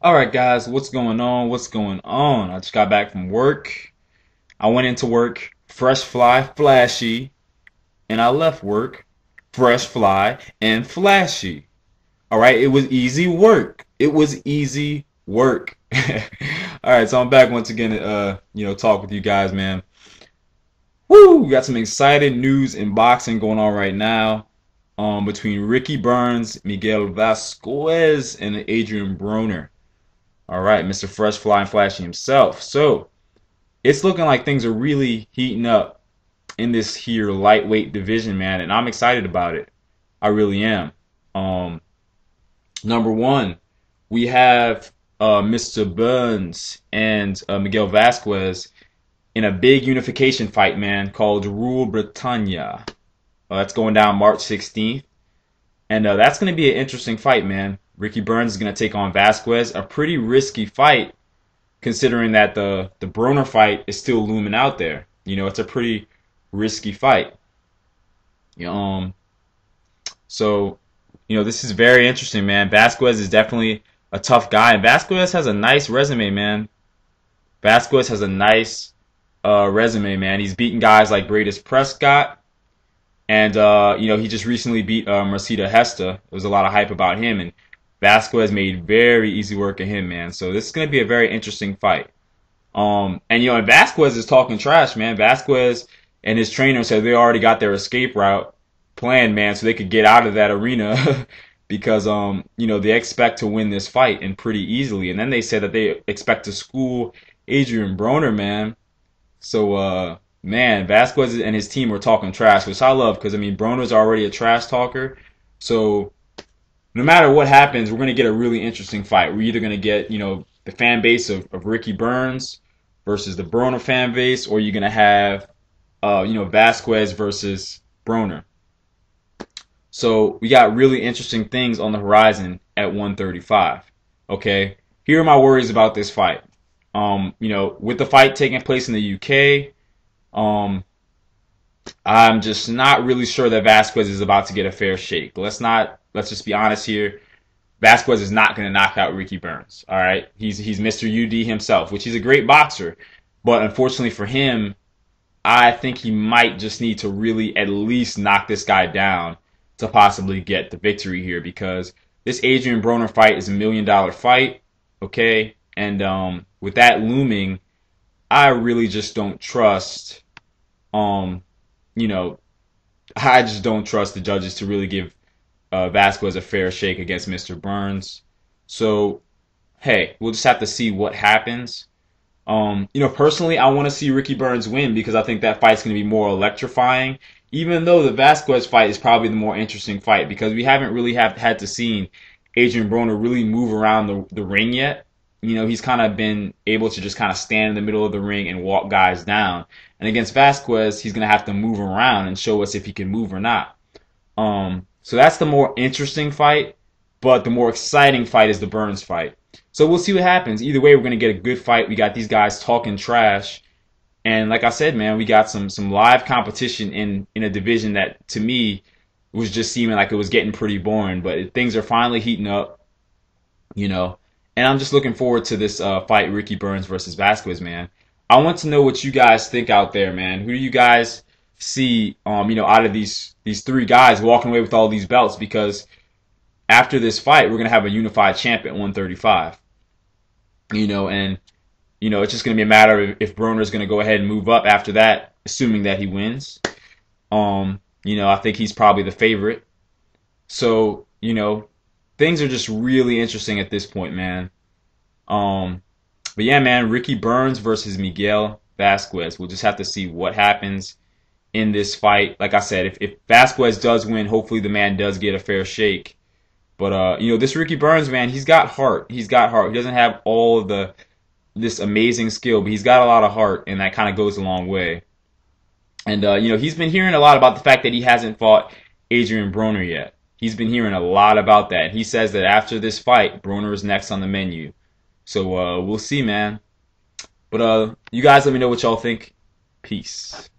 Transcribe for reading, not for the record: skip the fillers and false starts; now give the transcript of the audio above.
Alright guys, what's going on? What's going on? I just got back from work. I went into work fresh, fly, flashy, and I left work fresh, fly, and flashy. Alright, it was easy work. It was easy work. Alright, so I'm back once again to talk with you guys, man. Woo! We got some exciting news in boxing going on right now. Between Ricky Burns, Miguel Vazquez, and Adrien Broner. All right, Mr. Fresh Flying Flashy himself. So it's looking like things are really heating up in this here lightweight division, man, and I'm excited about it. I really am. Number one, we have Mr. Burns and Miguel Vazquez in a big unification fight, man, called Rule Britannia. That's going down March 16th, and that's going to be an interesting fight, man. Ricky Burns is going to take on Vazquez, a pretty risky fight considering that the Broner fight is still looming out there. You know, it's a pretty risky fight. So, this is very interesting, man. Vazquez is definitely a tough guy, and Vazquez has a nice resume, man. Vazquez has a nice resume, man. He's beaten guys like Bradis Prescott, and he just recently beat Mercedes Hesta. There was a lot of hype about him, and Vazquez made very easy work of him, man. So this is going to be a very interesting fight. And Vazquez is talking trash, man. Vazquez and his trainer said they already got their escape route planned, man, so they could get out of that arena because they expect to win this fight and pretty easily. And then they said that they expect to school Adrien Broner, man. So man, Vazquez and his team were talking trash, which I love because Broner's already a trash talker. So no matter what happens, we're going to get a really interesting fight. We're either going to get, the fan base of Ricky Burns versus the Broner fan base, or you're going to have, Vazquez versus Broner. So we got really interesting things on the horizon at 135. Okay, here are my worries about this fight. With the fight taking place in the UK, I'm just not really sure that Vazquez is about to get a fair shake. Let's just be honest here. Vazquez is not going to knock out Ricky Burns. All right, he's Mr. UD himself, which he's a great boxer, but unfortunately for him, I think he might just need to really at least knock this guy down to possibly get the victory here, because this Adrien Broner fight is $1 million fight. Okay, and with that looming, I really just don't trust. I just don't trust the judges to really give Vazquez a fair shake against Mr. Burns. So, hey, we'll just have to see what happens. Personally, I want to see Ricky Burns win because I think that fight's going to be more electrifying, even though the Vazquez fight is probably the more interesting fight because we haven't really had to see Adrien Broner really move around the ring yet. He's kind of been able to just kind of stand in the middle of the ring and walk guys down. And against Vazquez, he's going to have to move around and show us if he can move or not. So that's the more interesting fight, but the more exciting fight is the Burns fight. So we'll see what happens. Either way, we're going to get a good fight. We got these guys talking trash. And like I said, man, we got some live competition in a division that, to me, was just seeming like it was getting pretty boring. But things are finally heating up, And I'm just looking forward to this fight, Ricky Burns versus Vazquez, man. I want to know what you guys think out there, man. Who do you guys see, out of these three guys walking away with all these belts? Because after this fight, we're gonna have a unified champ at 135. It's just gonna be a matter of if Broner's gonna go ahead and move up after that, assuming that he wins. I think he's probably the favorite. So, things are just really interesting at this point, man. But yeah, man, Ricky Burns versus Miguel Vazquez. We'll just have to see what happens in this fight. Like I said, if Vazquez does win, hopefully the man does get a fair shake. But this Ricky Burns, man, he's got heart. He's got heart. He doesn't have all of this amazing skill, but he's got a lot of heart, and that kind of goes a long way. And he's been hearing a lot about the fact that he hasn't fought Adrien Broner yet. He's been hearing a lot about that. He says that after this fight, Broner is next on the menu. So we'll see, man. But you guys let me know what y'all think. Peace.